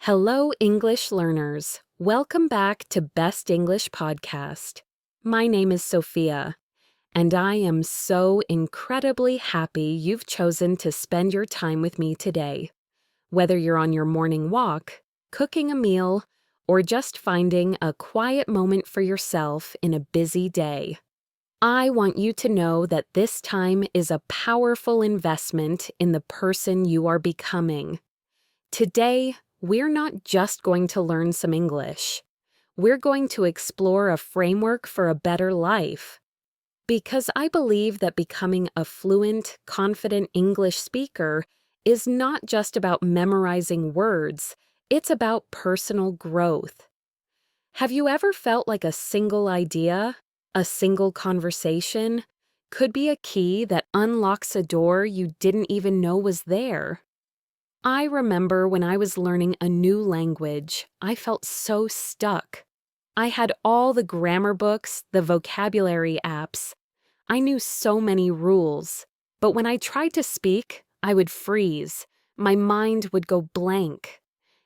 Hello, English learners. Welcome back to Best English Podcast. My name is Sophia, and I am so incredibly happy you've chosen to spend your time with me today. Whether you're on your morning walk, cooking a meal, or just finding a quiet moment for yourself in a busy day, I want you to know that this time is a powerful investment in the person you are becoming. Today, we're not just going to learn some English. We're going to explore a framework for a better life. Because I believe that becoming a fluent, confident English speaker is not just about memorizing words, it's about personal growth. Have you ever felt like a single idea, a single conversation, could be a key that unlocks a door you didn't even know was there? I remember when I was learning a new language, I felt so stuck. I had all the grammar books, the vocabulary apps. I knew so many rules, but when I tried to speak, I would freeze. My mind would go blank.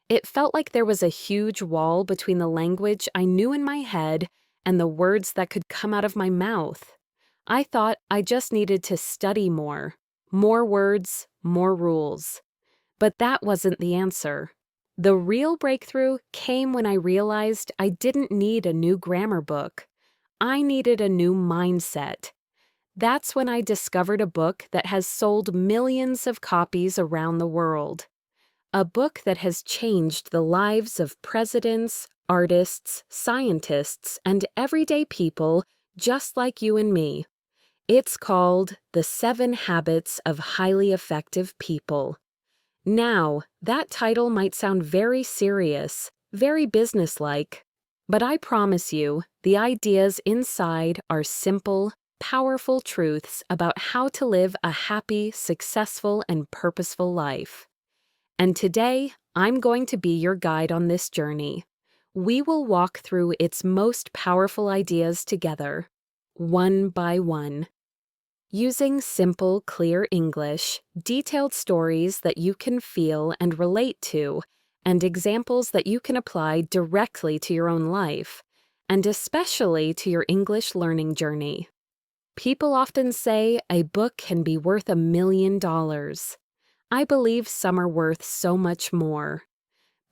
It felt like there was a huge wall between the language I knew in my head and the words that could come out of my mouth. I thought I just needed to study more words, more rules. But that wasn't the answer. The real breakthrough came when I realized I didn't need a new grammar book. I needed a new mindset. That's when I discovered a book that has sold millions of copies around the world. A book that has changed the lives of presidents, artists, scientists, and everyday people just like you and me. It's called The 7 Habits of Highly Effective People. Now, that title might sound very serious, very businesslike, but I promise you, the ideas inside are simple, powerful truths about how to live a happy, successful, and purposeful life. And today, I'm going to be your guide on this journey. We will walk through its most powerful ideas together, one by one. Using simple, clear English, detailed stories that you can feel and relate to, and examples that you can apply directly to your own life, and especially to your English learning journey. People often say a book can be worth $1 million. I believe some are worth so much more.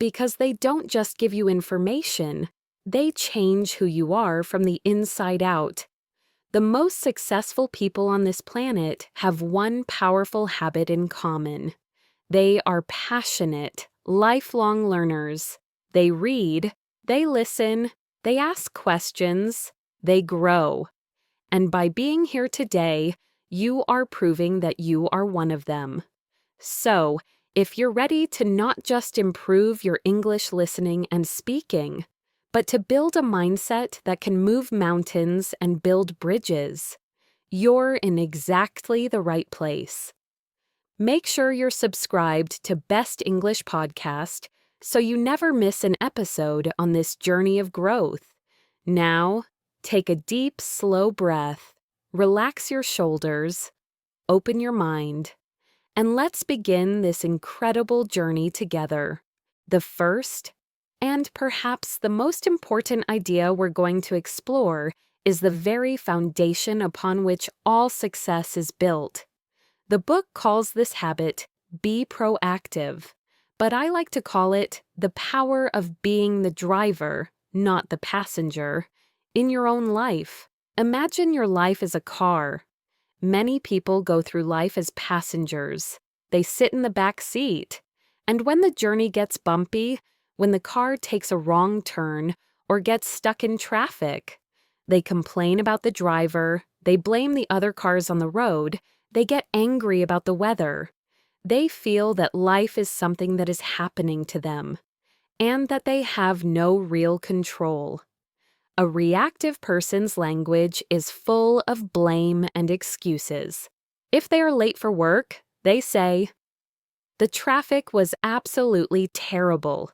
Because they don't just give you information, they change who you are from the inside out. The most successful people on this planet have one powerful habit in common. They are passionate, lifelong learners. They read, they listen, they ask questions, they grow. And by being here today, you are proving that you are one of them. So, if you're ready to not just improve your English listening and speaking, but to build a mindset that can move mountains and build bridges, you're in exactly the right place. Make sure you're subscribed to Best English Podcast so you never miss an episode on this journey of growth. Now, take a deep, slow breath, relax your shoulders, open your mind, and let's begin this incredible journey together. The first, and perhaps the most important idea we're going to explore is the very foundation upon which all success is built. The book calls this habit, be proactive, but I like to call it the power of being the driver, not the passenger, in your own life. Imagine your life as a car. Many people go through life as passengers. They sit in the back seat. And when the journey gets bumpy, when the car takes a wrong turn or gets stuck in traffic, they complain about the driver, they blame the other cars on the road, they get angry about the weather. They feel that life is something that is happening to them, and that they have no real control. A reactive person's language is full of blame and excuses. If they are late for work, they say, "The traffic was absolutely terrible."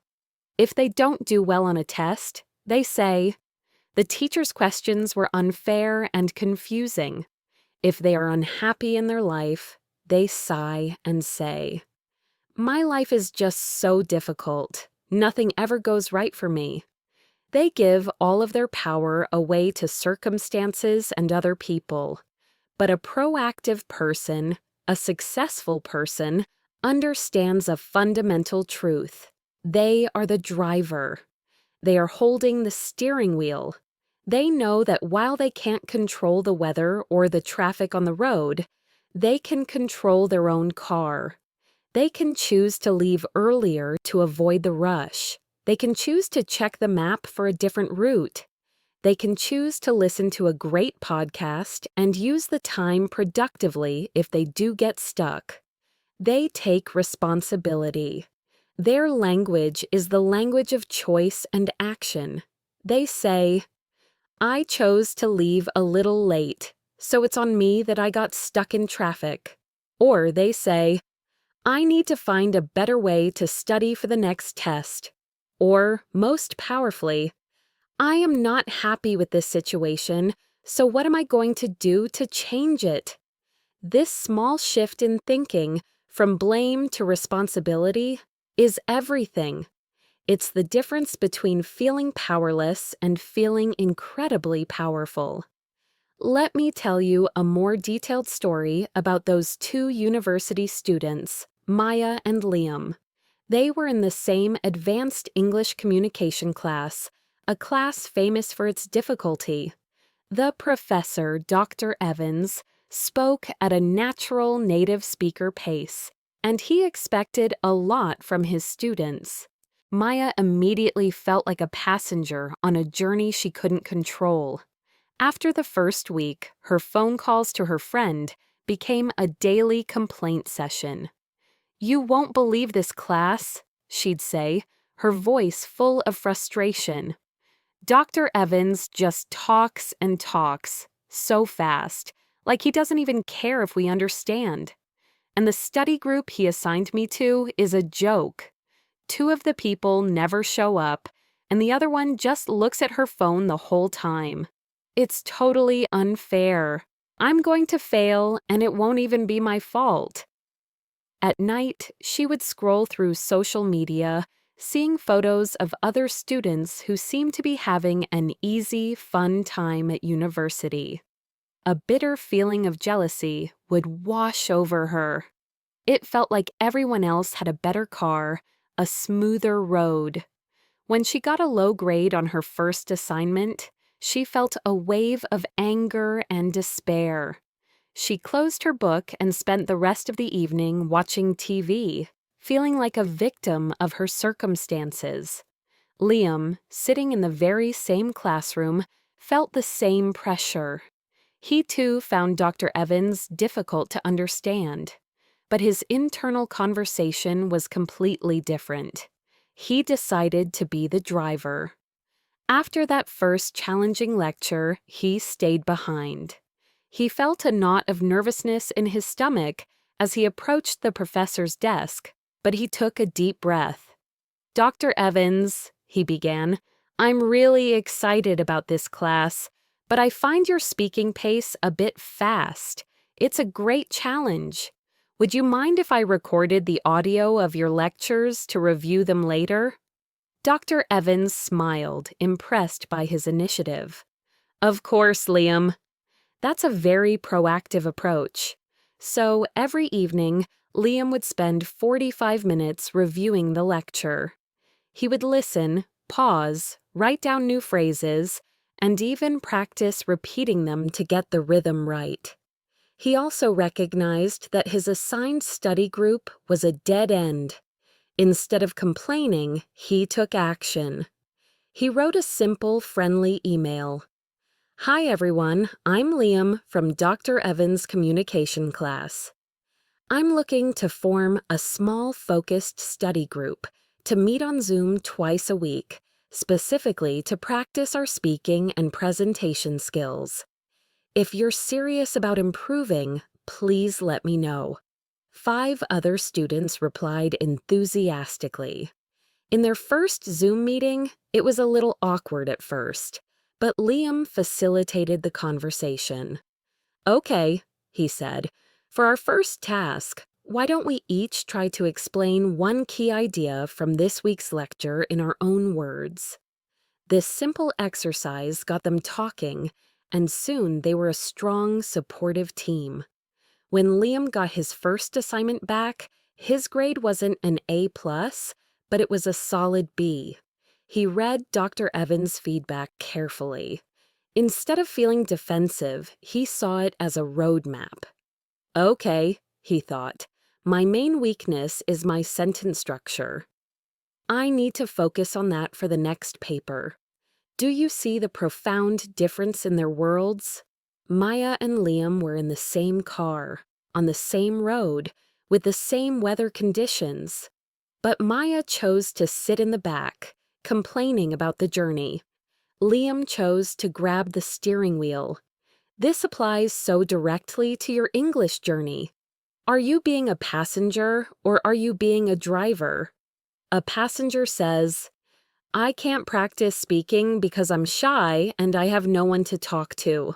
If they don't do well on a test, they say, "The teacher's questions were unfair and confusing." If they are unhappy in their life, they sigh and say, "My life is just so difficult. Nothing ever goes right for me. They give all of their power away to circumstances and other people. But a proactive person, a successful person, understands a fundamental truth. They are the driver. They are holding the steering wheel. They know that while they can't control the weather or the traffic on the road, they can control their own car. They can choose to leave earlier to avoid the rush. They can choose to check the map for a different route. They can choose to listen to a great podcast and use the time productively if they do get stuck. They take responsibility. Their language is the language of choice and action. They say, I chose to leave a little late, so it's on me that I got stuck in traffic. Or they say, I need to find a better way to study for the next test. Or, most powerfully, I am not happy with this situation, so what am I going to do to change it? This small shift in thinking, from blame to responsibility, is everything. It's the difference between feeling powerless and feeling incredibly powerful. Let me tell you a more detailed story about those two university students, Maya and Liam. They were in the same advanced English communication class, a class famous for its difficulty. The professor, Dr. Evans, spoke at a natural native speaker pace, and he expected a lot from his students. Maya immediately felt like a passenger on a journey she couldn't control. After the first week, her phone calls to her friend became a daily complaint session. You won't believe this class, she'd say, her voice full of frustration. Dr. Evans just talks and talks, so fast, like he doesn't even care if we understand. And the study group he assigned me to is a joke. Two of the people never show up, and the other one just looks at her phone the whole time. It's totally unfair. I'm going to fail, and it won't even be my fault. At night, she would scroll through social media, seeing photos of other students who seemed to be having an easy, fun time at university. A bitter feeling of jealousy would wash over her. It felt like everyone else had a better car, a smoother road. When she got a low grade on her first assignment, she felt a wave of anger and despair. She closed her book and spent the rest of the evening watching TV, feeling like a victim of her circumstances. Liam, sitting in the very same classroom, felt the same pressure. He too found Dr. Evans difficult to understand. But his internal conversation was completely different. He decided to be the driver. After that first challenging lecture, he stayed behind. He felt a knot of nervousness in his stomach as he approached the professor's desk, but he took a deep breath. Dr. Evans, he began, I'm really excited about this class, but I find your speaking pace a bit fast. It's a great challenge. Would you mind if I recorded the audio of your lectures to review them later? Dr. Evans smiled, impressed by his initiative. Of course, Liam. That's a very proactive approach. So every evening, Liam would spend 45 minutes reviewing the lecture. He would listen, pause, write down new phrases, and even practice repeating them to get the rhythm right. He also recognized that his assigned study group was a dead end. Instead of complaining, he took action. He wrote a simple, friendly email. Hi everyone, I'm Liam from Dr. Evans' communication class. I'm looking to form a small, focused study group to meet on Zoom twice a week, specifically to practice our speaking and presentation skills. If you're serious about improving, please let me know. 5 other students replied enthusiastically. In their first Zoom meeting, it was a little awkward at first, but Liam facilitated the conversation. Okay, he said, for our first task, Why don't we each try to explain one key idea from this week's lecture in our own words? This simple exercise got them talking, and soon they were a strong, supportive team. When Liam got his first assignment back, his grade wasn't an A+, but it was a solid B. He read Dr. Evans' feedback carefully. Instead of feeling defensive, he saw it as a roadmap. Okay, he thought, my main weakness is my sentence structure. I need to focus on that for the next paper. Do you see the profound difference in their worlds? Maya and Liam were in the same car, on the same road, with the same weather conditions. But Maya chose to sit in the back, complaining about the journey. Liam chose to grab the steering wheel. This applies so directly to your English journey. Are you being a passenger or are you being a driver? A passenger says, I can't practice speaking because I'm shy and I have no one to talk to.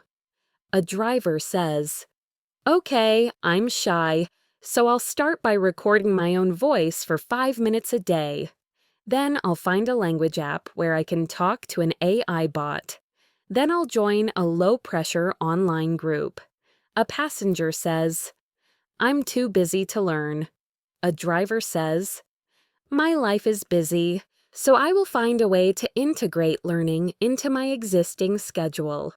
A driver says, okay, I'm shy, so I'll start by recording my own voice for 5 minutes a day. Then I'll find a language app where I can talk to an AI bot. Then I'll join a low-pressure online group. A passenger says, I'm too busy to learn. A driver says, my life is busy, so I will find a way to integrate learning into my existing schedule.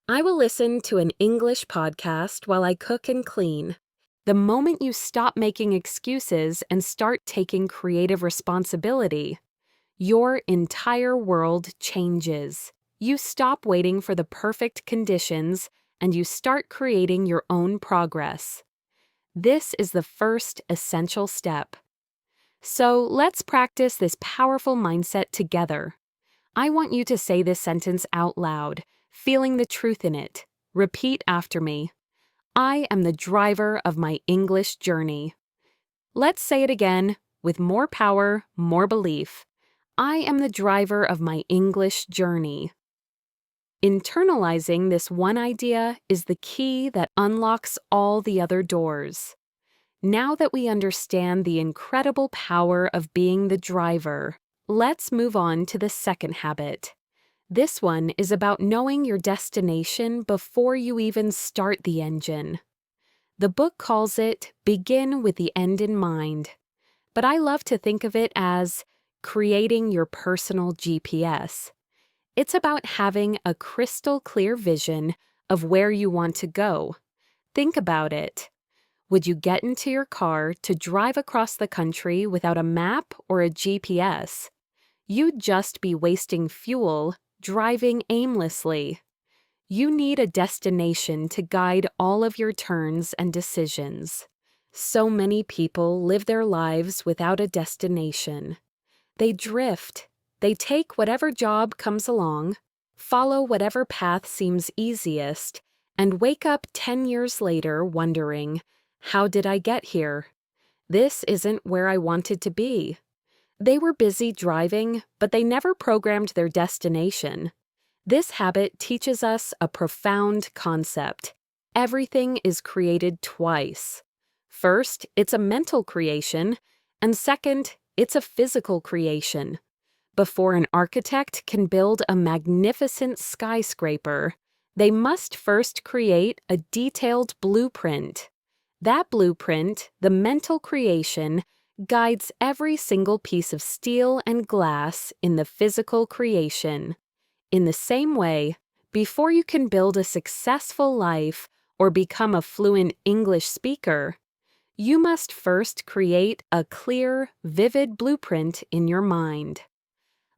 I will listen to an English podcast while I cook and clean. The moment you stop making excuses and start taking creative responsibility, your entire world changes. You stop waiting for the perfect conditions and you start creating your own progress. This is the first essential step. So let's practice this powerful mindset together. I want you to say this sentence out loud, feeling the truth in it. Repeat after me. I am the driver of my English journey. Let's say it again with more power, more belief. I am the driver of my English journey. Internalizing this one idea is the key that unlocks all the other doors. Now that we understand the incredible power of being the driver, let's move on to the second habit. This one is about knowing your destination before you even start the engine. The book calls it Begin with the End in Mind, but I love to think of it as creating your personal GPS. It's about having a crystal clear vision of where you want to go. Think about it. Would you get into your car to drive across the country without a map or a GPS? You'd just be wasting fuel, driving aimlessly. You need a destination to guide all of your turns and decisions. So many people live their lives without a destination. They drift. They take whatever job comes along, follow whatever path seems easiest, and wake up 10 years later wondering, how did I get here? This isn't where I wanted to be. They were busy driving, but they never programmed their destination. This habit teaches us a profound concept. Everything is created twice. First, it's a mental creation, and second, it's a physical creation. Before an architect can build a magnificent skyscraper, they must first create a detailed blueprint. That blueprint, the mental creation, guides every single piece of steel and glass in the physical creation. In the same way, before you can build a successful life or become a fluent English speaker, you must first create a clear, vivid blueprint in your mind.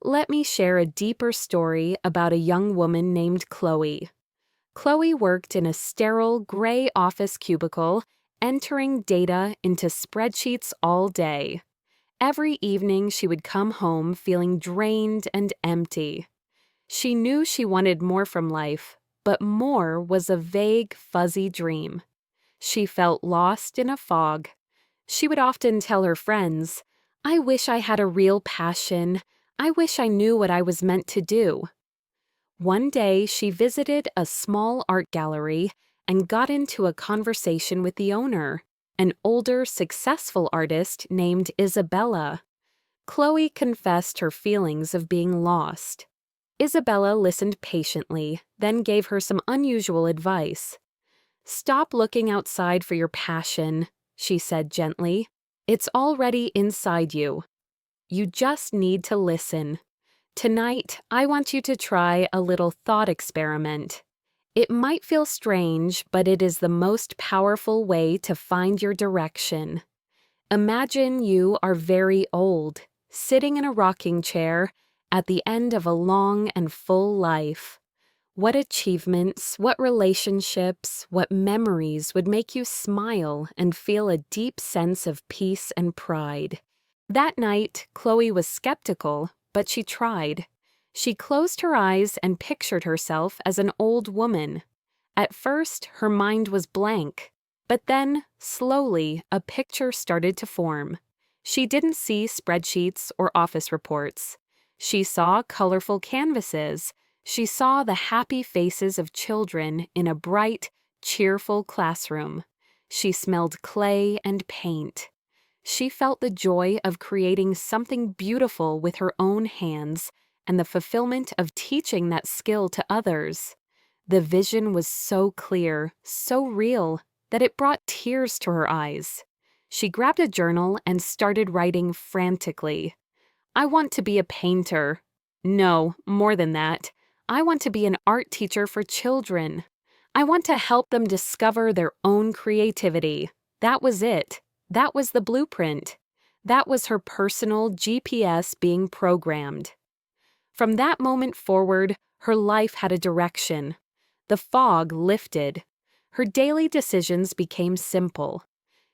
Let me share a deeper story about a young woman named Chloe. Chloe worked in a sterile gray office cubicle, entering data into spreadsheets all day. Every evening she would come home feeling drained and empty. She knew she wanted more from life, but more was a vague, fuzzy dream. She felt lost in a fog. She would often tell her friends, I wish I had a real passion. I wish I knew what I was meant to do. One day, she visited a small art gallery and got into a conversation with the owner. an older, successful artist named Isabella. Chloe confessed her feelings of being lost. Isabella listened patiently, then gave her some unusual advice. "Stop looking outside for your passion," she said gently. "It's already inside you. You just need to listen. Tonight, I want you to try a little thought experiment. It might feel strange, but it is the most powerful way to find your direction. Imagine you are very old, sitting in a rocking chair at the end of a long and full life. What achievements, what relationships, what memories would make you smile and feel a deep sense of peace and pride?" That night, Chloe was skeptical, but she tried. She closed her eyes and pictured herself as an old woman. At first, her mind was blank, but then, slowly, a picture started to form. She didn't see spreadsheets or office reports. She saw colorful canvases. She saw the happy faces of children in a bright, cheerful classroom. She smelled clay and paint. She felt the joy of creating something beautiful with her own hands and the fulfillment of teaching that skill to others. The vision was so clear, so real, that it brought tears to her eyes. She grabbed a journal and started writing frantically. "I want to be a painter. No, more than that. I want to be an art teacher for children. I want to help them discover their own creativity." That was it. That was the blueprint. That was her personal GPS being programmed. From that moment forward, her life had a direction. The fog lifted. Her daily decisions became simple.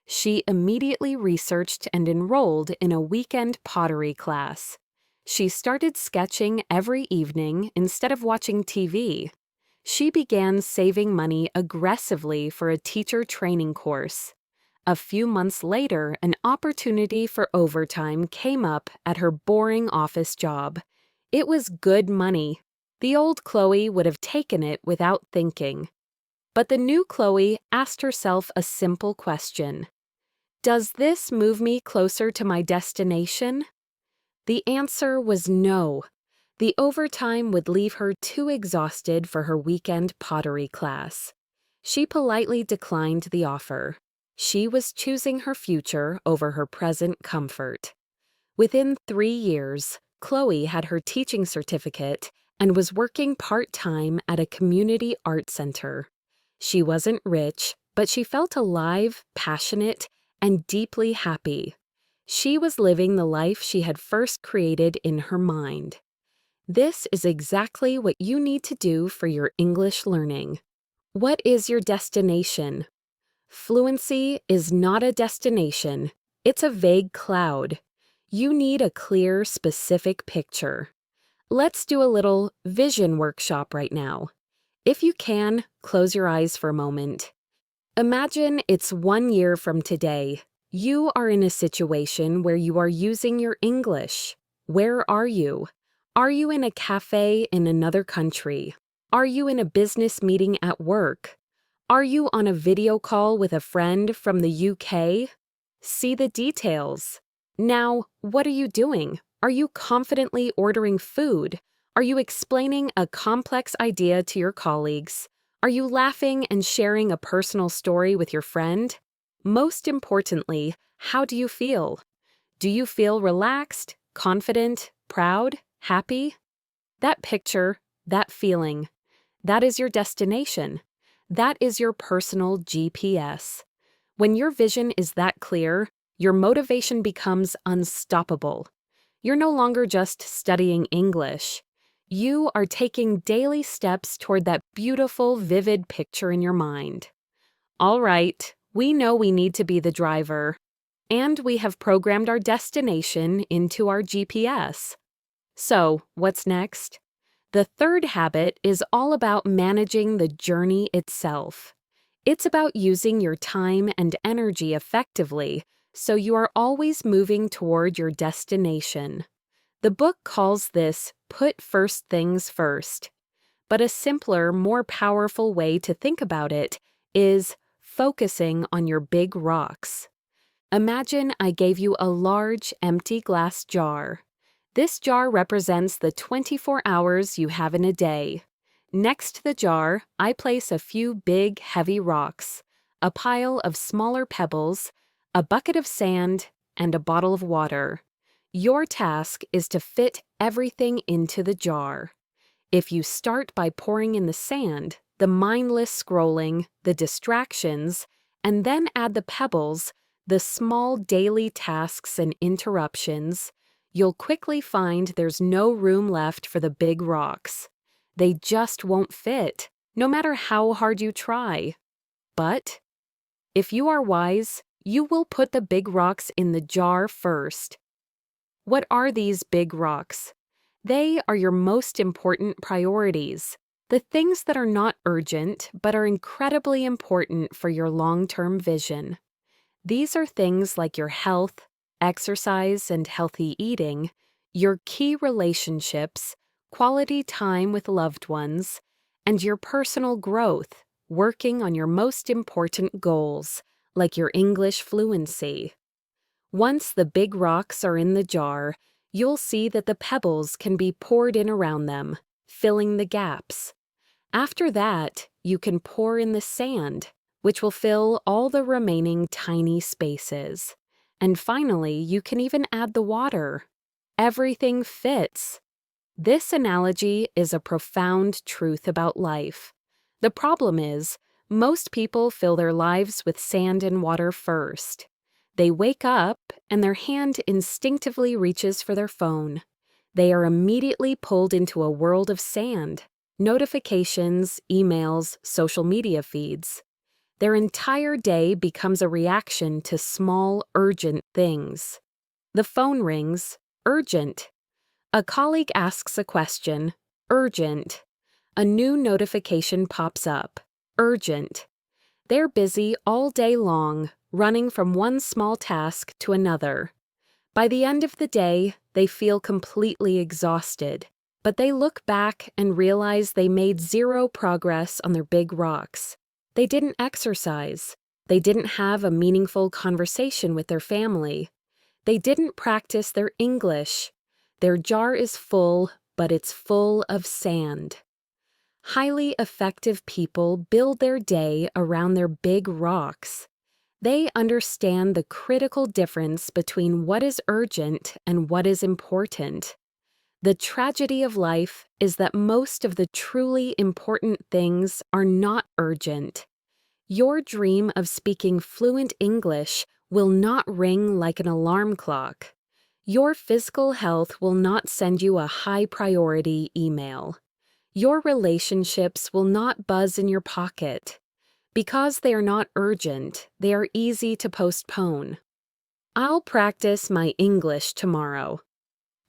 She immediately researched and enrolled in a weekend pottery class. She started sketching every evening instead of watching TV. She began saving money aggressively for a teacher training course. A few months later, an opportunity for overtime came up at her boring office job. It was good money. The old Chloe would have taken it without thinking. But the new Chloe asked herself a simple question. Does this move me closer to my destination? The answer was no. The overtime would leave her too exhausted for her weekend pottery class. She politely declined the offer. She was choosing her future over her present comfort. Within 3 years, Chloe had her teaching certificate and was working part-time at a community art center. She wasn't rich, but she felt alive, passionate, and deeply happy. She was living the life she had first created in her mind. This is exactly what you need to do for your English learning. What is your destination? Fluency is not a destination. It's a vague cloud. You need a clear, specific picture. Let's do a little vision workshop right now. If you can, close your eyes for a moment. Imagine it's 1 year from today. You are in a situation where you are using your English. Where are you? Are you in a cafe in another country? Are you in a business meeting at work? Are you on a video call with a friend from the UK? See the details. Now, what are you doing? Are you confidently ordering food? Are you explaining a complex idea to your colleagues? Are you laughing and sharing a personal story with your friend? Most importantly, how do you feel? Do you feel relaxed, confident, proud, happy? That picture, that feeling, that is your destination. That is your personal GPS. When your vision is that clear, your motivation becomes unstoppable. You're no longer just studying English. You are taking daily steps toward that beautiful, vivid picture in your mind. All right, we know we need to be the driver, and we have programmed our destination into our GPS. So, what's next? The third habit is all about managing the journey itself. It's about using your time and energy effectively so you are always moving toward your destination. The book calls this "Put First Things First." But a simpler, more powerful way to think about it is focusing on your big rocks. Imagine I gave you a large, empty glass jar. This jar represents the 24 hours you have in a day. Next to the jar, I place a few big, heavy rocks, a pile of smaller pebbles, a bucket of sand, and a bottle of water. Your task is to fit everything into the jar. If you start by pouring in the sand, the mindless scrolling, the distractions, and then add the pebbles, the small daily tasks and interruptions, you'll quickly find there's no room left for the big rocks. They just won't fit, no matter how hard you try. But if you are wise, you will put the big rocks in the jar first. What are these big rocks? They are your most important priorities, the things that are not urgent but are incredibly important for your long-term vision. These are things like your health, exercise and healthy eating, your key relationships, quality time with loved ones, and your personal growth, working on your most important goals, like your English fluency. Once the big rocks are in the jar, you'll see that the pebbles can be poured in around them, filling the gaps. After that, you can pour in the sand, which will fill all the remaining tiny spaces. And finally, you can even add the water. Everything fits. This analogy is a profound truth about life. The problem is, most people fill their lives with sand and water first. They wake up, and their hand instinctively reaches for their phone. They are immediately pulled into a world of sand, notifications, emails, social media feeds. Their entire day becomes a reaction to small, urgent things. The phone rings, urgent. A colleague asks a question, urgent. A new notification pops up, urgent. They're busy all day long, running from one small task to another. By the end of the day, they feel completely exhausted, but they look back and realize they made zero progress on their big rocks. They didn't exercise. They didn't have a meaningful conversation with their family. They didn't practice their English. Their jar is full, but it's full of sand. Highly effective people build their day around their big rocks. They understand the critical difference between what is urgent and what is important. The tragedy of life is that most of the truly important things are not urgent. Your dream of speaking fluent English will not ring like an alarm clock. Your physical health will not send you a high-priority email. Your relationships will not buzz in your pocket. Because they are not urgent, they are easy to postpone. I'll practice my English tomorrow.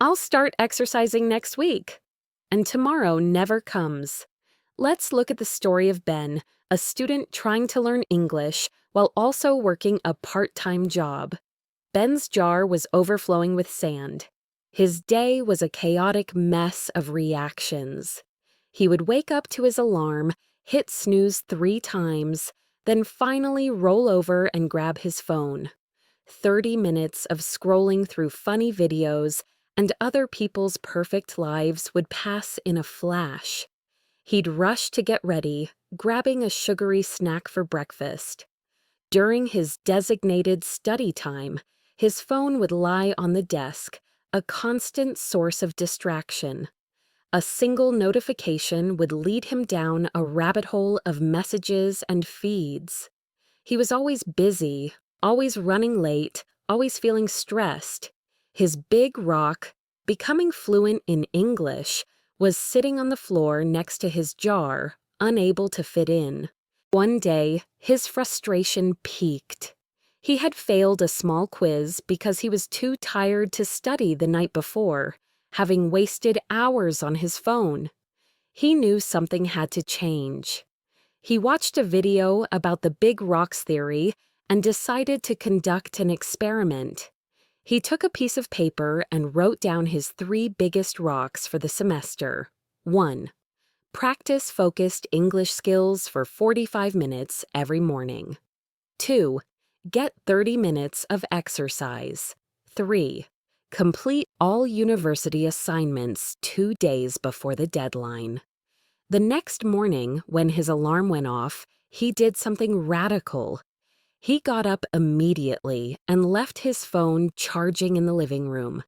I'll start exercising next week. And tomorrow never comes. Let's look at the story of Ben, a student trying to learn English while also working a part-time job. Ben's jar was overflowing with sand. His day was a chaotic mess of reactions. He would wake up to his alarm, hit snooze 3 times, then finally roll over and grab his phone. 30 minutes of scrolling through funny videos and other people's perfect lives would pass in a flash. He'd rush to get ready, grabbing a sugary snack for breakfast. During his designated study time, his phone would lie on the desk, a constant source of distraction. A single notification would lead him down a rabbit hole of messages and feeds. He was always busy, always running late, always feeling stressed. His big rock, becoming fluent in English, was sitting on the floor next to his jar, unable to fit in. One day, his frustration peaked. He had failed a small quiz because he was too tired to study the night before, having wasted hours on his phone. He knew something had to change. He watched a video about the big rocks theory and decided to conduct an experiment. He took a piece of paper and wrote down his 3 biggest rocks for the semester. 1. Practice focused English skills for 45 minutes every morning. 2. Get 30 minutes of exercise. 3. Complete all university assignments 2 days before the deadline. The next morning, when his alarm went off, he did something radical. He got up immediately and left his phone charging in the living room.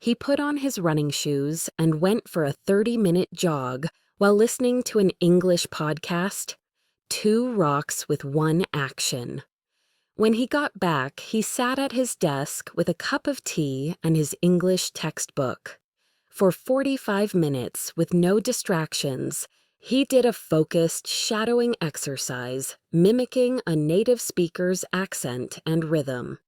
He put on his running shoes and went for a 30-minute jog while listening to an English podcast, 2 rocks with 1 action. When he got back, he sat at his desk with a cup of tea and his English textbook. For 45 minutes, with no distractions, he did a focused shadowing exercise, mimicking a native speaker's accent and rhythm.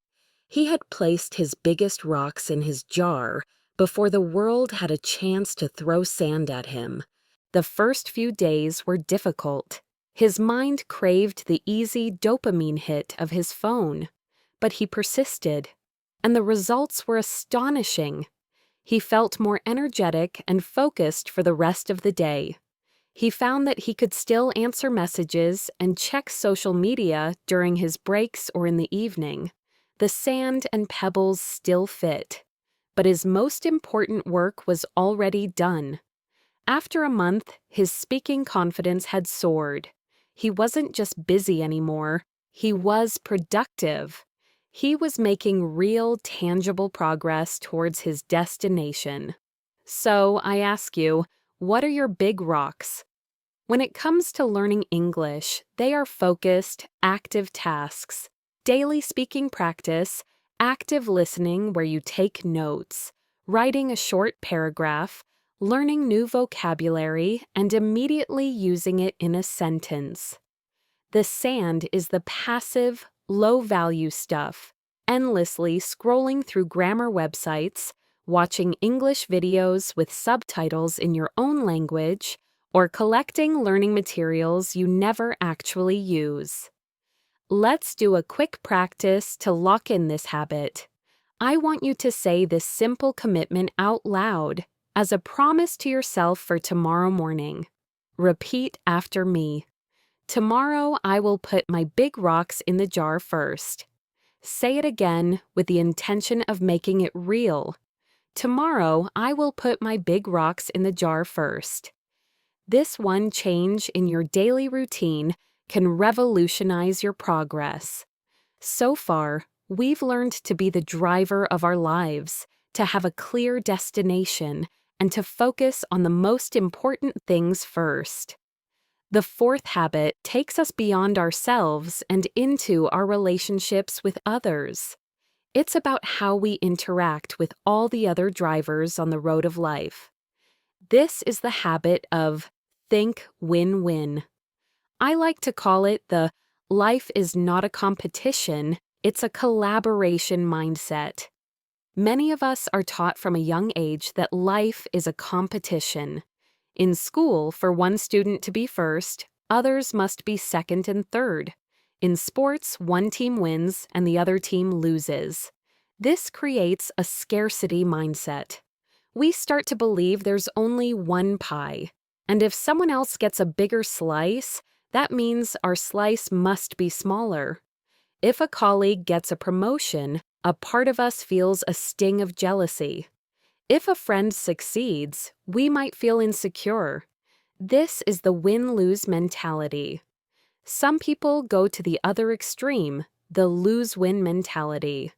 He had placed his biggest rocks in his jar before the world had a chance to throw sand at him. The first few days were difficult. His mind craved the easy dopamine hit of his phone, but he persisted, and the results were astonishing. He felt more energetic and focused for the rest of the day. He found that he could still answer messages and check social media during his breaks or in the evening. The sand and pebbles still fit, but his most important work was already done. After a month, his speaking confidence had soared. He wasn't just busy anymore, he was productive. He was making real, tangible progress towards his destination. So, I ask you, what are your big rocks? When it comes to learning English, they are focused, active tasks. Daily speaking practice, active listening where you take notes, writing a short paragraph, learning new vocabulary, and immediately using it in a sentence. The sand is the passive, low-value stuff, endlessly scrolling through grammar websites, watching English videos with subtitles in your own language, or collecting learning materials you never actually use. Let's do a quick practice to lock in this habit. I want you to say this simple commitment out loud as a promise to yourself for tomorrow morning. Repeat after me. Tomorrow I will put my big rocks in the jar first. Say it again with the intention of making it real. Tomorrow I will put my big rocks in the jar first. This one change in your daily routine can revolutionize your progress. So far, we've learned to be the driver of our lives, to have a clear destination, and to focus on the most important things first. The 4th habit takes us beyond ourselves and into our relationships with others. It's about how we interact with all the other drivers on the road of life. This is the habit of think win-win. I like to call it the life is not a competition, it's a collaboration mindset. Many of us are taught from a young age that life is a competition. In school, for one student to be first, others must be second and third. In sports, one team wins and the other team loses. This creates a scarcity mindset. We start to believe there's only one pie, and if someone else gets a bigger slice, that means our slice must be smaller. If a colleague gets a promotion, a part of us feels a sting of jealousy. If a friend succeeds, we might feel insecure. This is the win-lose mentality. Some people go to the other extreme, the lose-win mentality.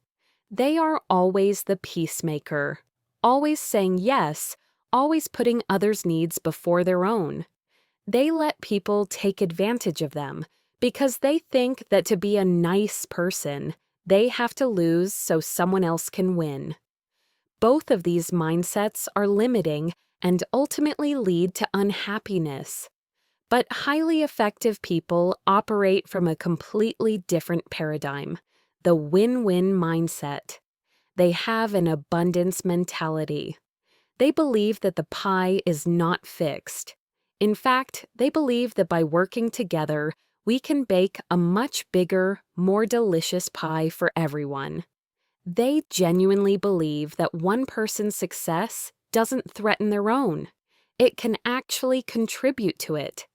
They are always the peacemaker, always saying yes, always putting others' needs before their own. They let people take advantage of them because they think that to be a nice person, they have to lose so someone else can win. Both of these mindsets are limiting and ultimately lead to unhappiness. But highly effective people operate from a completely different paradigm, the win-win mindset. They have an abundance mentality. They believe that the pie is not fixed. In fact, they believe that by working together, we can bake a much bigger, more delicious pie for everyone. They genuinely believe that one person's success doesn't threaten their own. It can actually contribute to it.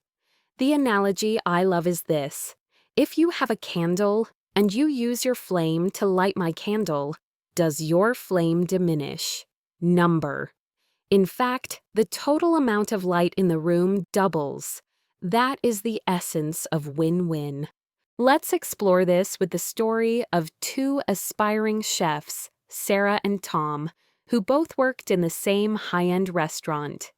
The analogy I love is this. If you have a candle, and you use your flame to light my candle, does your flame diminish? Number. In fact, the total amount of light in the room doubles. That is the essence of win-win. Let's explore this with the story of two aspiring chefs, Sarah and Tom, who both worked in the same high-end restaurant.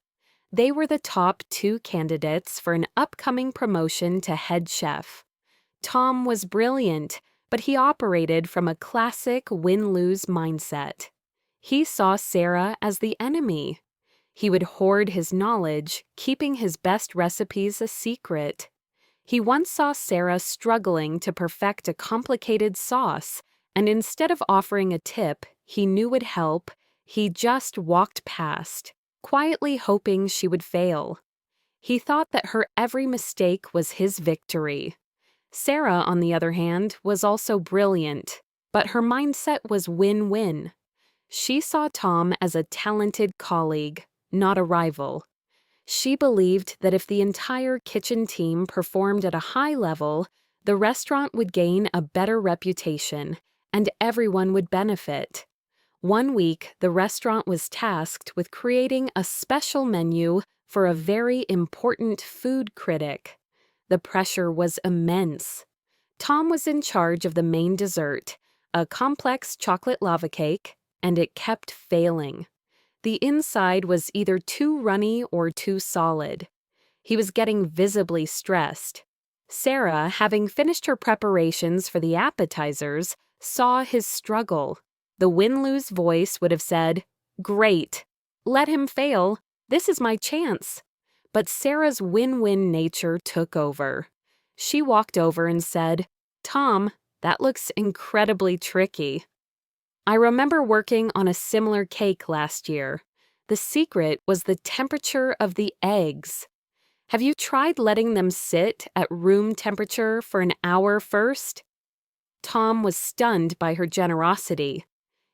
They were the top two candidates for an upcoming promotion to head chef. Tom was brilliant, but he operated from a classic win-lose mindset. He saw Sarah as the enemy. He would hoard his knowledge, keeping his best recipes a secret. He once saw Sarah struggling to perfect a complicated sauce, and instead of offering a tip he knew would help, he just walked past, quietly hoping she would fail. He thought that her every mistake was his victory. Sarah, on the other hand, was also brilliant, but her mindset was win-win. She saw Tom as a talented colleague, not a rival. She believed that if the entire kitchen team performed at a high level, the restaurant would gain a better reputation, and everyone would benefit. One week, the restaurant was tasked with creating a special menu for a very important food critic. The pressure was immense. Tom was in charge of the main dessert, a complex chocolate lava cake, and it kept failing. The inside was either too runny or too solid. He was getting visibly stressed. Sarah, having finished her preparations for the appetizers, saw his struggle. The win-lose voice would have said, "Great, let him fail. This is my chance." But Sarah's win-win nature took over. She walked over and said, "Tom, that looks incredibly tricky." I remember working on a similar cake last year. The secret was the temperature of the eggs. Have you tried letting them sit at room temperature for an hour first? Tom was stunned by her generosity.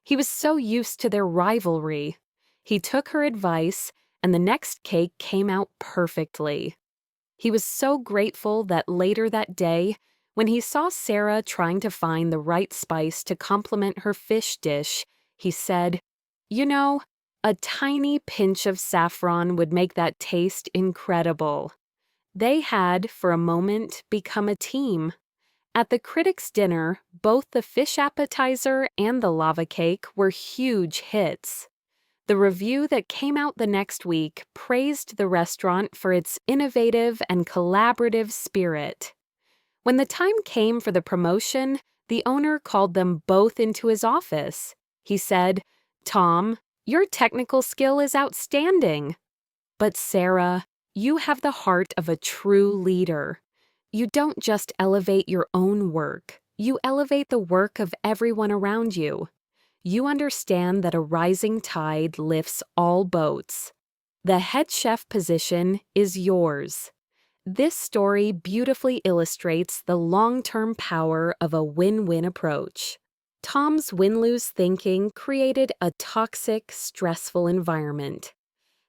He was so used to their rivalry. He took her advice, and the next cake came out perfectly. He was so grateful that later that day, when he saw Sarah trying to find the right spice to complement her fish dish, he said, "You know, a tiny pinch of saffron would make that taste incredible." They had, for a moment, become a team. At the critics' dinner, both the fish appetizer and the lava cake were huge hits. The review that came out the next week praised the restaurant for its innovative and collaborative spirit. When the time came for the promotion, the owner called them both into his office. He said, "Tom, your technical skill is outstanding. But Sarah, you have the heart of a true leader. You don't just elevate your own work, you elevate the work of everyone around you. You understand that a rising tide lifts all boats. The head chef position is yours." This story beautifully illustrates the long-term power of a win-win approach. Tom's win-lose thinking created a toxic, stressful environment.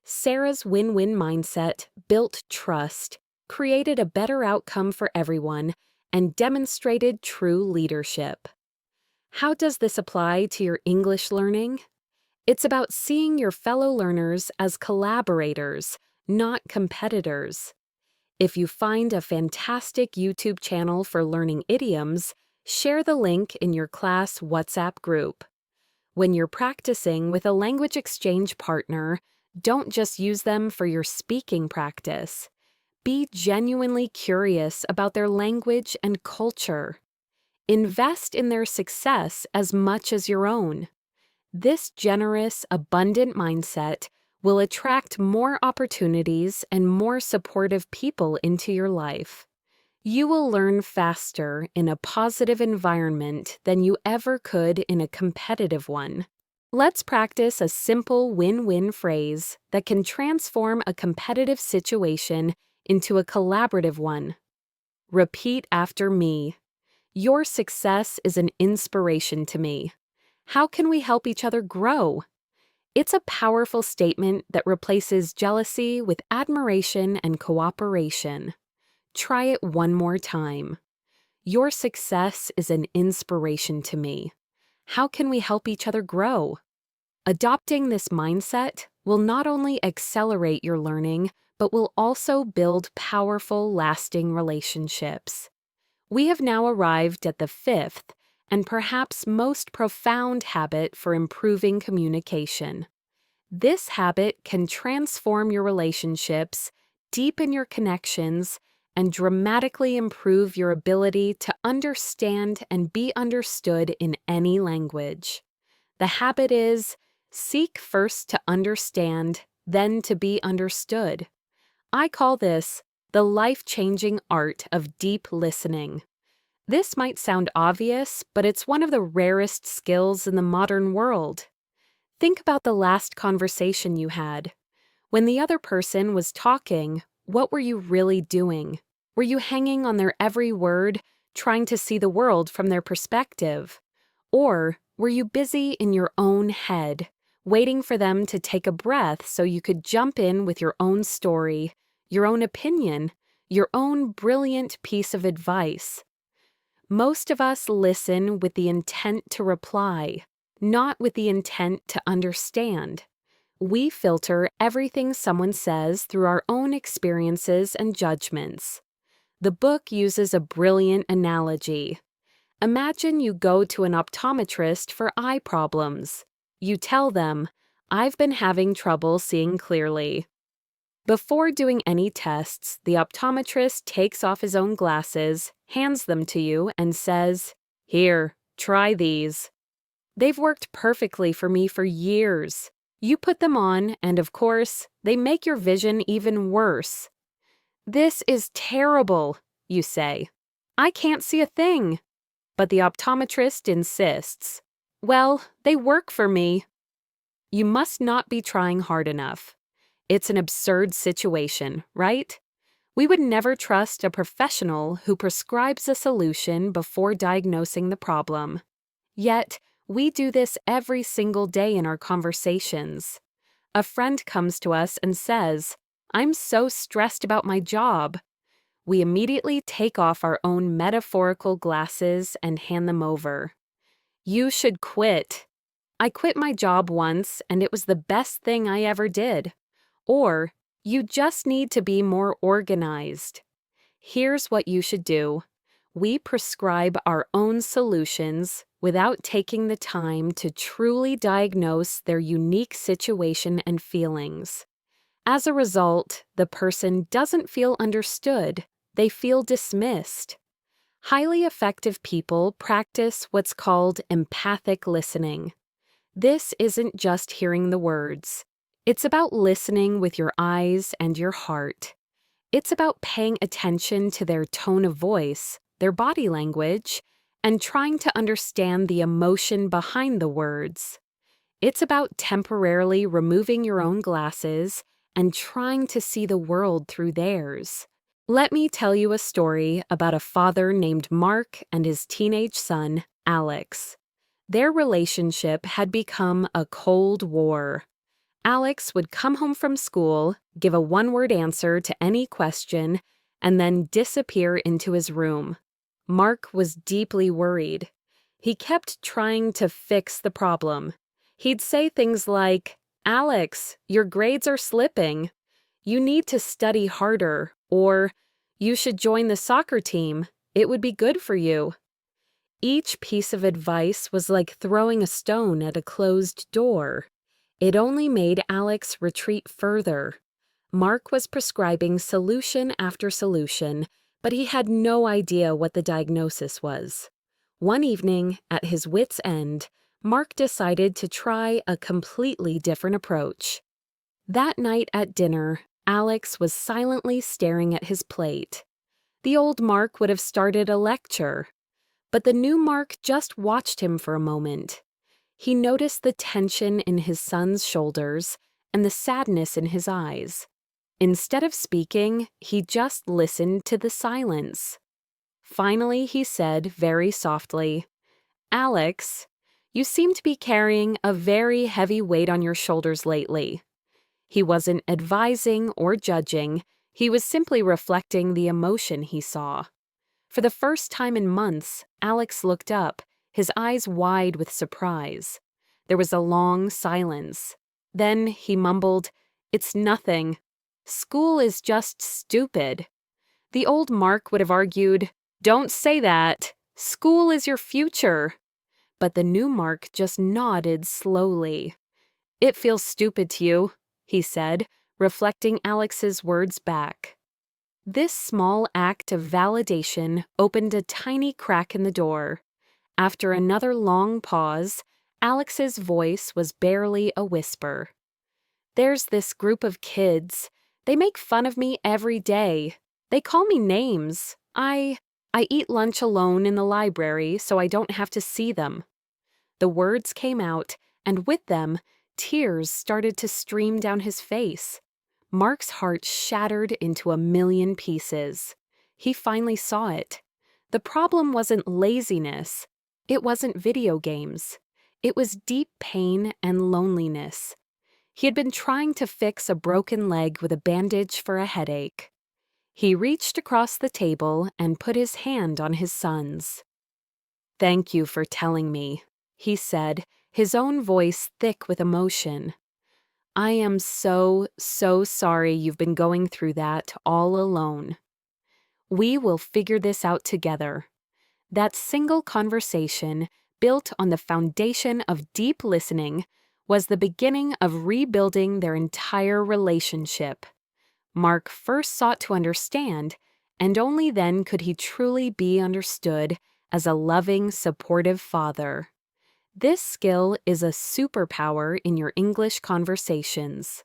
Sarah's win-win mindset built trust, created a better outcome for everyone, and demonstrated true leadership. How does this apply to your English learning? It's about seeing your fellow learners as collaborators, not competitors. If you find a fantastic YouTube channel for learning idioms, share the link in your class WhatsApp group. When you're practicing with a language exchange partner, don't just use them for your speaking practice. Be genuinely curious about their language and culture. Invest in their success as much as your own. This generous, abundant mindset will attract more opportunities and more supportive people into your life. You will learn faster in a positive environment than you ever could in a competitive one. Let's practice a simple win-win phrase that can transform a competitive situation into a collaborative one. Repeat after me. Your success is an inspiration to me. How can we help each other grow? It's a powerful statement that replaces jealousy with admiration and cooperation. Try it one more time. Your success is an inspiration to me. How can we help each other grow? Adopting this mindset will not only accelerate your learning, but will also build powerful, lasting relationships. We have now arrived at the fifth and perhaps most profound habit for improving communication. This habit can transform your relationships, deepen your connections, and dramatically improve your ability to understand and be understood in any language. The habit is, seek first to understand, then to be understood. I call this the life-changing art of deep listening. This might sound obvious, but it's one of the rarest skills in the modern world. Think about the last conversation you had. When the other person was talking, what were you really doing? Were you hanging on their every word, trying to see the world from their perspective? Or were you busy in your own head, waiting for them to take a breath so you could jump in with your own story, your own opinion, your own brilliant piece of advice? Most of us listen with the intent to reply, not with the intent to understand. We filter everything someone says through our own experiences and judgments. The book uses a brilliant analogy. Imagine you go to an optometrist for eye problems. You tell them, "I've been having trouble seeing clearly." Before doing any tests, the optometrist takes off his own glasses, hands them to you, and says, "Here, try these. They've worked perfectly for me for years." You put them on, and of course, they make your vision even worse. "This is terrible," you say. "I can't see a thing." But the optometrist insists, "Well, they work for me." You must not be trying hard enough. It's an absurd situation, right? We would never trust a professional who prescribes a solution before diagnosing the problem. Yet, we do this every single day in our conversations. A friend comes to us and says, "I'm so stressed about my job." We immediately take off our own metaphorical glasses and hand them over. "You should quit. I quit my job once and it was the best thing I ever did." Or, "You just need to be more organized." Here's what you should do. We prescribe our own solutions without taking the time to truly diagnose their unique situation and feelings. As a result, the person doesn't feel understood, they feel dismissed. Highly effective people practice what's called empathic listening. This isn't just hearing the words. It's about listening with your eyes and your heart. It's about paying attention to their tone of voice, their body language, and trying to understand the emotion behind the words. It's about temporarily removing your own glasses and trying to see the world through theirs. Let me tell you a story about a father named Mark and his teenage son, Alex. Their relationship had become a cold war. Alex would come home from school, give a one-word answer to any question, and then disappear into his room. Mark was deeply worried. He kept trying to fix the problem. He'd say things like, "Alex, your grades are slipping. You need to study harder," or "You should join the soccer team. It would be good for you." Each piece of advice was like throwing a stone at a closed door. It only made Alex retreat further. Mark was prescribing solution after solution, but he had no idea what the diagnosis was. One evening, at his wit's end, Mark decided to try a completely different approach. That night at dinner, Alex was silently staring at his plate. The old Mark would have started a lecture, but the new Mark just watched him for a moment. He noticed the tension in his son's shoulders and the sadness in his eyes. Instead of speaking, he just listened to the silence. Finally, he said very softly, "Alex, you seem to be carrying a very heavy weight on your shoulders lately." He wasn't advising or judging, he was simply reflecting the emotion he saw. For the first time in months, Alex looked up, his eyes wide with surprise. There was a long silence. Then he mumbled, "It's nothing. School is just stupid." The old Mark would have argued, "Don't say that. School is your future." But the new Mark just nodded slowly. "It feels stupid to you," he said, reflecting Alex's words back. This small act of validation opened a tiny crack in the door. After another long pause, Alex's voice was barely a whisper. "There's this group of kids. They make fun of me every day. They call me names. I eat lunch alone in the library so I don't have to see them." The words came out, and with them, tears started to stream down his face. Mark's heart shattered into a million pieces. He finally saw it. The problem wasn't laziness. It wasn't video games. It was deep pain and loneliness. He had been trying to fix a broken leg with a bandage for a headache. He reached across the table and put his hand on his son's. "Thank you for telling me," he said, his own voice thick with emotion. "I am so sorry you've been going through that all alone. We will figure this out together." That single conversation, built on the foundation of deep listening, was the beginning of rebuilding their entire relationship. Mark first sought to understand, and only then could he truly be understood as a loving, supportive father. This skill is a superpower in your English conversations.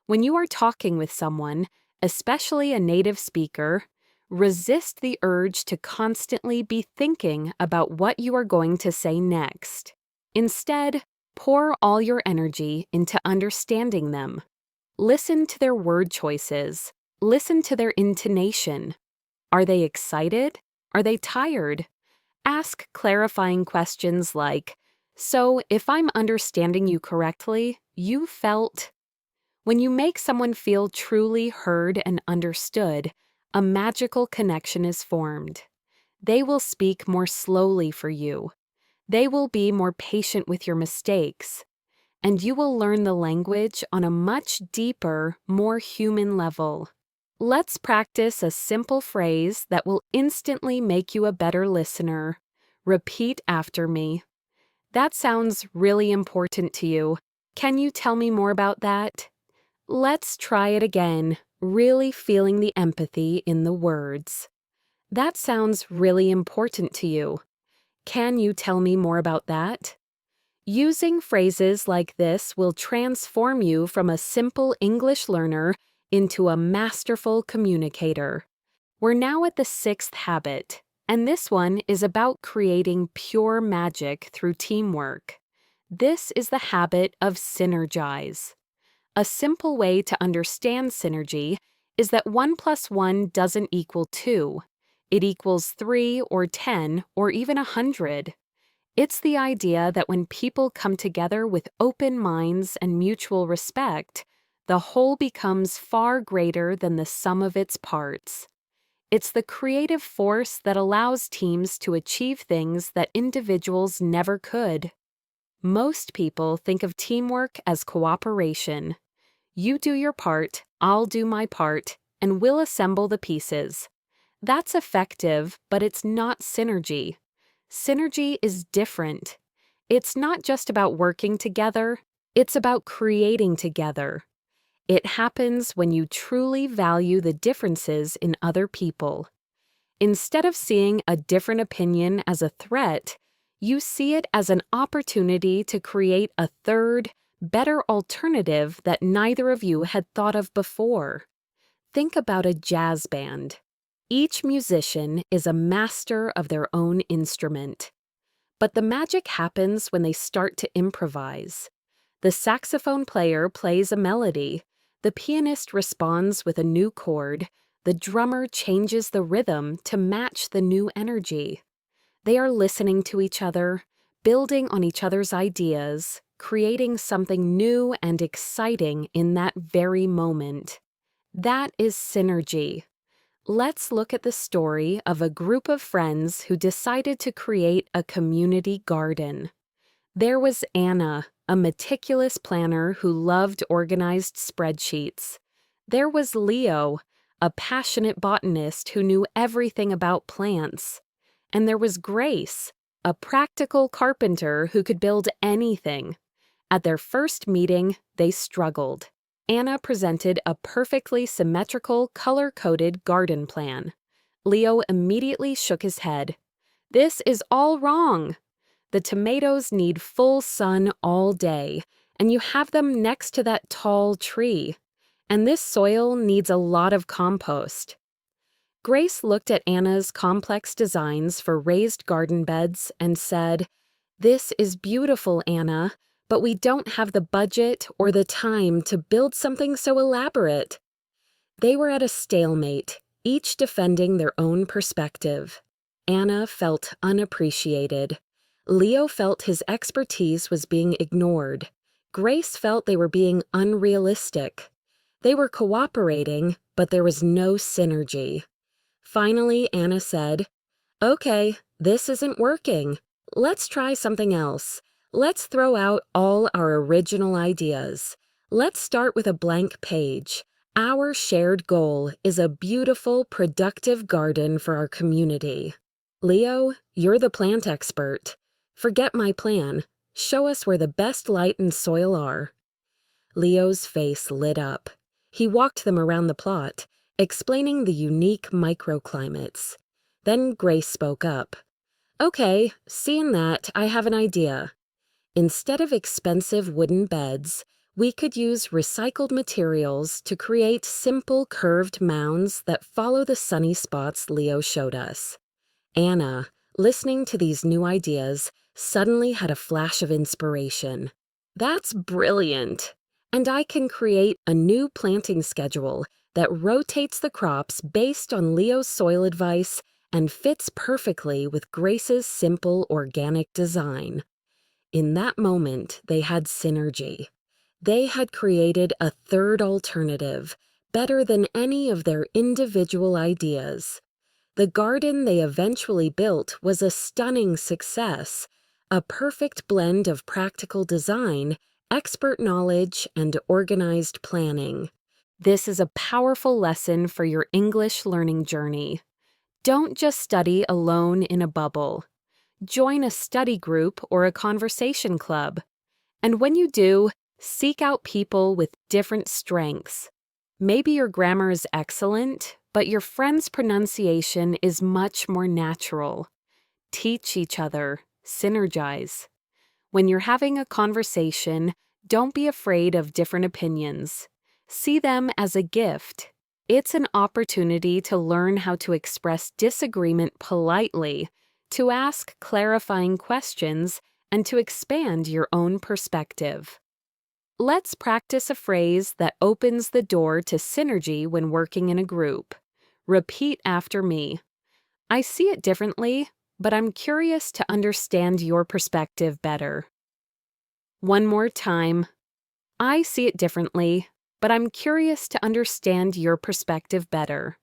When you are talking with someone, especially a native speaker, resist the urge to constantly be thinking about what you are going to say next. Instead, pour all your energy into understanding them. Listen to their word choices. Listen to their intonation. Are they excited? Are they tired? Ask clarifying questions like, "So, if I'm understanding you correctly, you felt..." When you make someone feel truly heard and understood, a magical connection is formed. They will speak more slowly for you. They will be more patient with your mistakes. And you will learn the language on a much deeper, more human level. Let's practice a simple phrase that will instantly make you a better listener. Repeat after me. That sounds really important to you. Can you tell me more about that? Let's try it again, really feeling the empathy in the words. That sounds really important to you. Can you tell me more about that? Using phrases like this will transform you from a simple English learner into a masterful communicator. We're now at the 6th habit, and this one is about creating pure magic through teamwork. This is the habit of synergize. A simple way to understand synergy is that 1 + 1 doesn't equal 2. It equals 3 or 10 or even 100. It's the idea that when people come together with open minds and mutual respect, the whole becomes far greater than the sum of its parts. It's the creative force that allows teams to achieve things that individuals never could. Most people think of teamwork as cooperation. You do your part, I'll do my part, and we'll assemble the pieces. That's effective, but it's not synergy. Synergy is different. It's not just about working together, it's about creating together. It happens when you truly value the differences in other people. Instead of seeing a different opinion as a threat, you see it as an opportunity to create a third, better alternative that neither of you had thought of before. Think about a jazz band. Each musician is a master of their own instrument. But the magic happens when they start to improvise. The saxophone player plays a melody, the pianist responds with a new chord, the drummer changes the rhythm to match the new energy. They are listening to each other, building on each other's ideas, creating something new and exciting in that very moment. That is synergy. Let's look at the story of a group of friends who decided to create a community garden. There was Anna, a meticulous planner who loved organized spreadsheets. There was Leo, a passionate botanist who knew everything about plants. And there was Grace, a practical carpenter who could build anything. At their first meeting, they struggled. Anna presented a perfectly symmetrical, color-coded garden plan. Leo immediately shook his head. "This is all wrong. The tomatoes need full sun all day, and you have them next to that tall tree. And this soil needs a lot of compost." Grace looked at Anna's complex designs for raised garden beds and said, "This is beautiful, Anna, but we don't have the budget or the time to build something so elaborate." They were at a stalemate, each defending their own perspective. Anna felt unappreciated. Leo felt his expertise was being ignored. Grace felt they were being unrealistic. They were cooperating, but there was no synergy. Finally, Anna said, "Okay, this isn't working. Let's try something else. Let's throw out all our original ideas. Let's start with a blank page. Our shared goal is a beautiful, productive garden for our community. Leo, you're the plant expert. Forget my plan. Show us where the best light and soil are." Leo's face lit up. He walked them around the plot, explaining the unique microclimates. Then Grace spoke up. "Okay, seeing that, I have an idea. Instead of expensive wooden beds, we could use recycled materials to create simple curved mounds that follow the sunny spots Leo showed us." Anna, listening to these new ideas, suddenly had a flash of inspiration. "That's brilliant! And I can create a new planting schedule that rotates the crops based on Leo's soil advice and fits perfectly with Grace's simple organic design." In that moment, they had synergy. They had created a third alternative, better than any of their individual ideas. The garden they eventually built was a stunning success, a perfect blend of practical design, expert knowledge, and organized planning. This is a powerful lesson for your English learning journey. Don't just study alone in a bubble. Join a study group or a conversation club. And when you do, seek out people with different strengths. Maybe your grammar is excellent, but your friend's pronunciation is much more natural. Teach each other, synergize. When you're having a conversation, don't be afraid of different opinions. See them as a gift. It's an opportunity to learn how to express disagreement politely, to ask clarifying questions, and to expand your own perspective. Let's practice a phrase that opens the door to synergy when working in a group. Repeat after me. "I see it differently, but I'm curious to understand your perspective better." One more time. "I see it differently, but I'm curious to understand your perspective better."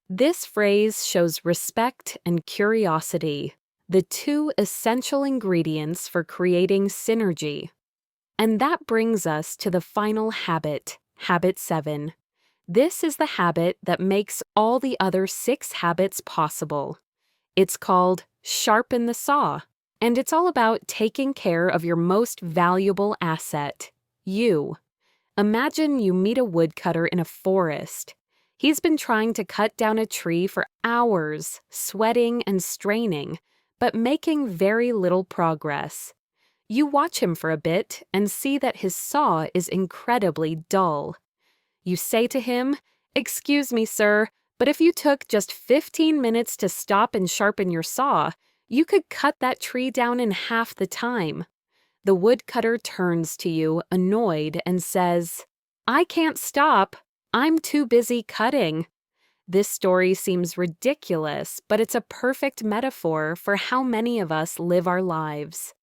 This phrase shows respect and curiosity, the two essential ingredients for creating synergy. And that brings us to the final habit, Habit 7. This is the habit that makes all the other 6 habits possible. It's called Sharpen the Saw, and it's all about taking care of your most valuable asset, you. Imagine you meet a woodcutter in a forest. He's been trying to cut down a tree for hours, sweating and straining, but making very little progress. You watch him for a bit and see that his saw is incredibly dull. You say to him, "Excuse me, sir, but if you took just 15 minutes to stop and sharpen your saw, you could cut that tree down in half the time." The woodcutter turns to you, annoyed, and says, "I can't stop. I'm too busy cutting." This story seems ridiculous, but it's a perfect metaphor for how many of us live our lives.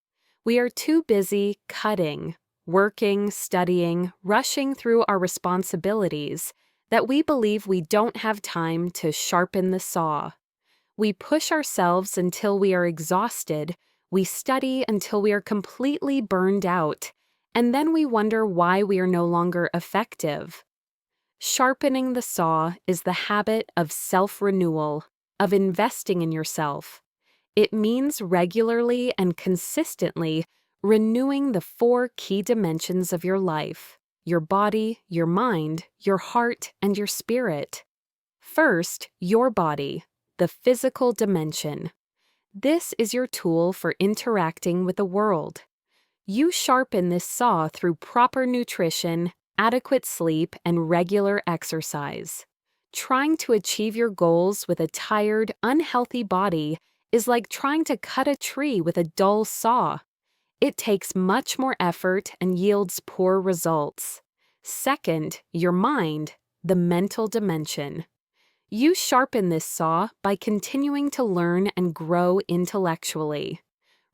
We are too busy cutting, working, studying, rushing through our responsibilities, that we believe we don't have time to sharpen the saw. We push ourselves until we are exhausted, we study until we are completely burned out, and then we wonder why we are no longer effective. Sharpening the saw is the habit of self-renewal, of investing in yourself. It means regularly and consistently renewing the 4 key dimensions of your life: your body, your mind, your heart, and your spirit. First, your body, the physical dimension. This is your tool for interacting with the world. You sharpen this saw through proper nutrition, adequate sleep, and regular exercise. Trying to achieve your goals with a tired, unhealthy body is like trying to cut a tree with a dull saw. It takes much more effort and yields poor results. Second, your mind, the mental dimension. You sharpen this saw by continuing to learn and grow intellectually.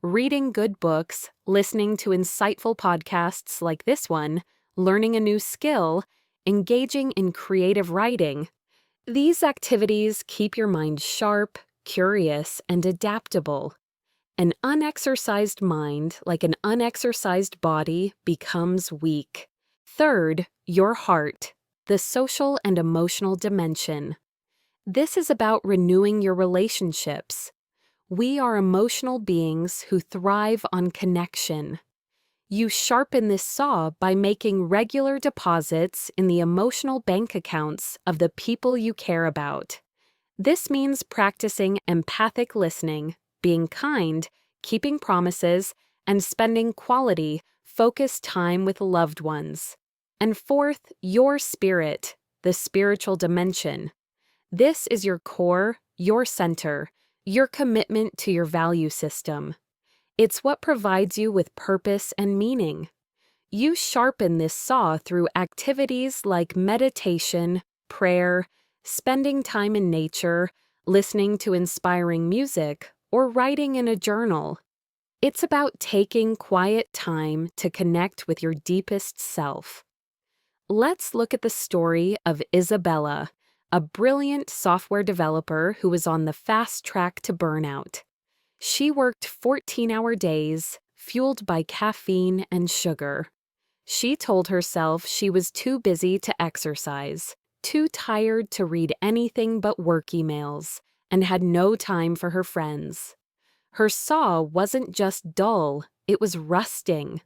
Reading good books, listening to insightful podcasts like this one, learning a new skill, engaging in creative writing. These activities keep your mind sharp, curious, and adaptable. An unexercised mind, like an unexercised body, becomes weak. Third, your heart, the social and emotional dimension. This is about renewing your relationships. We are emotional beings who thrive on connection. You sharpen this saw by making regular deposits in the emotional bank accounts of the people you care about. This means practicing empathic listening, being kind, keeping promises, and spending quality, focused time with loved ones. And fourth, your spirit, the spiritual dimension. This is your core, your center, your commitment to your value system. It's what provides you with purpose and meaning. You sharpen this saw through activities like meditation, prayer, spending time in nature, listening to inspiring music, or writing in a journal. It's about taking quiet time to connect with your deepest self. Let's look at the story of Isabella, a brilliant software developer who was on the fast track to burnout. She worked 14-hour days, fueled by caffeine and sugar. She told herself she was too busy to exercise, too tired to read anything but work emails, and had no time for her friends. Her saw wasn't just dull, it was rusting.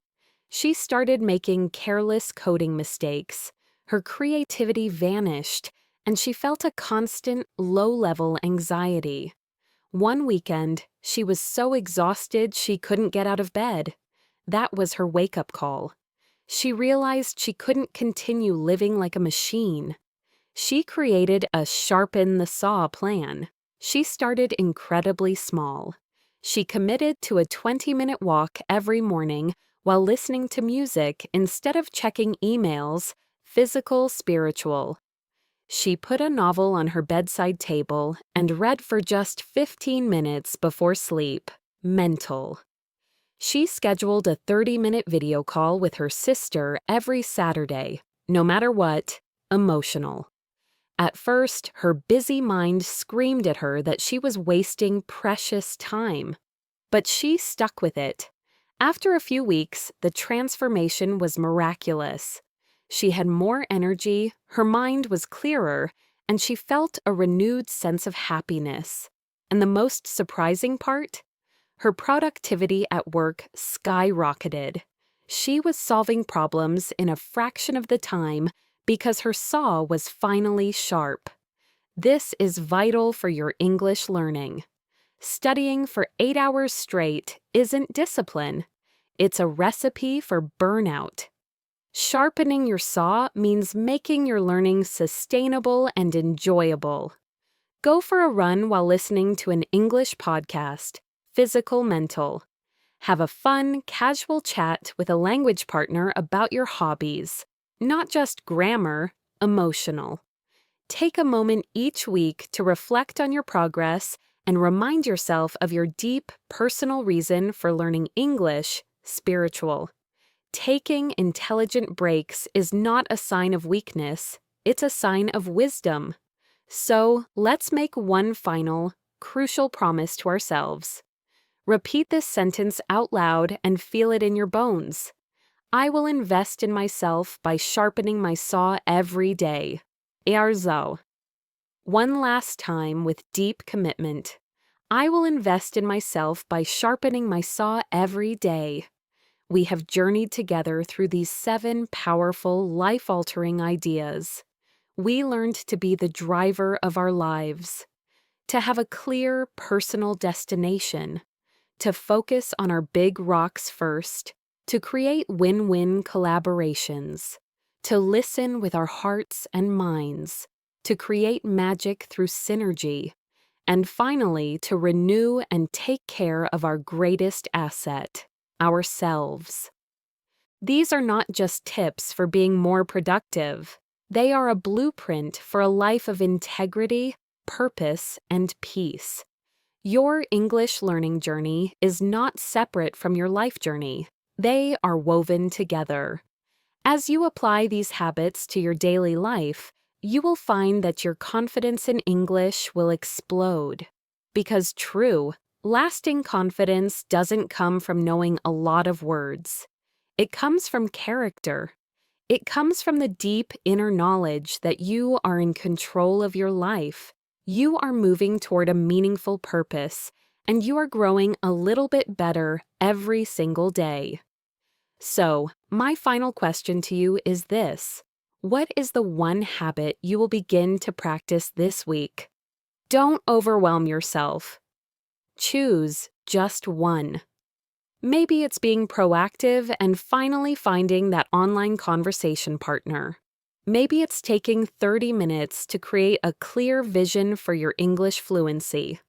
She started making careless coding mistakes. Her creativity vanished, and she felt a constant, low-level anxiety. One weekend, she was so exhausted she couldn't get out of bed. That was her wake-up call. She realized she couldn't continue living like a machine. She created a sharpen the saw plan. She started incredibly small. She committed to a 20-minute walk every morning while listening to music instead of checking emails, physical, spiritual. She put a novel on her bedside table and read for just 15 minutes before sleep, mental. She scheduled a 30-minute video call with her sister every Saturday, no matter what, emotional. At first, her busy mind screamed at her that she was wasting precious time. But she stuck with it. After a few weeks, the transformation was miraculous. She had more energy, her mind was clearer, and she felt a renewed sense of happiness. And the most surprising part? Her productivity at work skyrocketed. She was solving problems in a fraction of the time because her saw was finally sharp. This is vital for your English learning. Studying for 8 hours straight isn't discipline. It's a recipe for burnout. Sharpening your saw means making your learning sustainable and enjoyable. Go for a run while listening to an English podcast, Physical Mental. Have a fun, casual chat with a language partner about your hobbies, not just grammar, emotional. Take a moment each week to reflect on your progress and remind yourself of your deep, personal reason for learning English, spiritual. Taking intelligent breaks is not a sign of weakness, It's a sign of wisdom. So let's make one final, crucial promise to ourselves. Repeat this sentence out loud and feel it in your bones. I will invest in myself by sharpening my saw every day. Earzau. One last time with deep commitment. I will invest in myself by sharpening my saw every day. We have journeyed together through these 7 powerful, life-altering ideas. We learned to be the driver of our lives, to have a clear, personal destination, to focus on our big rocks first, to create win-win collaborations, to listen with our hearts and minds, to create magic through synergy, and finally to renew and take care of our greatest asset, ourselves. These are not just tips for being more productive. They are a blueprint for a life of integrity, purpose, and peace. Your English learning journey is not separate from your life journey. They are woven together. As you apply these habits to your daily life, you will find that your confidence in English will explode. Because true, lasting confidence doesn't come from knowing a lot of words. It comes from character. It comes from the deep inner knowledge that you are in control of your life. You are moving toward a meaningful purpose, and you are growing a little bit better every single day. So, my final question to you is this. What is the one habit you will begin to practice this week? Don't overwhelm yourself. Choose just one. Maybe it's being proactive and finally finding that online conversation partner. Maybe it's taking 30 minutes to create a clear vision for your English fluency.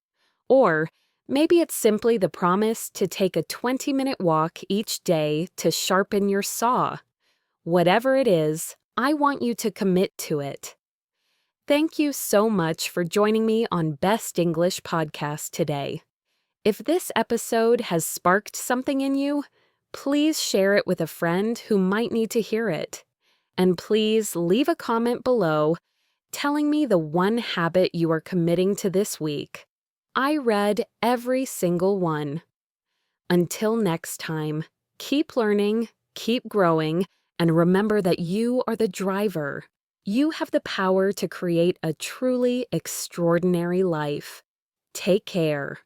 Or maybe it's simply the promise to take a 20-minute walk each day to sharpen your saw. Whatever it is, I want you to commit to it. Thank you so much for joining me on Best English Podcast today. If this episode has sparked something in you, please share it with a friend who might need to hear it. And please leave a comment below telling me the one habit you are committing to this week. I read every single one. Until next time, keep learning, keep growing, and remember that you are the driver. You have the power to create a truly extraordinary life. Take care.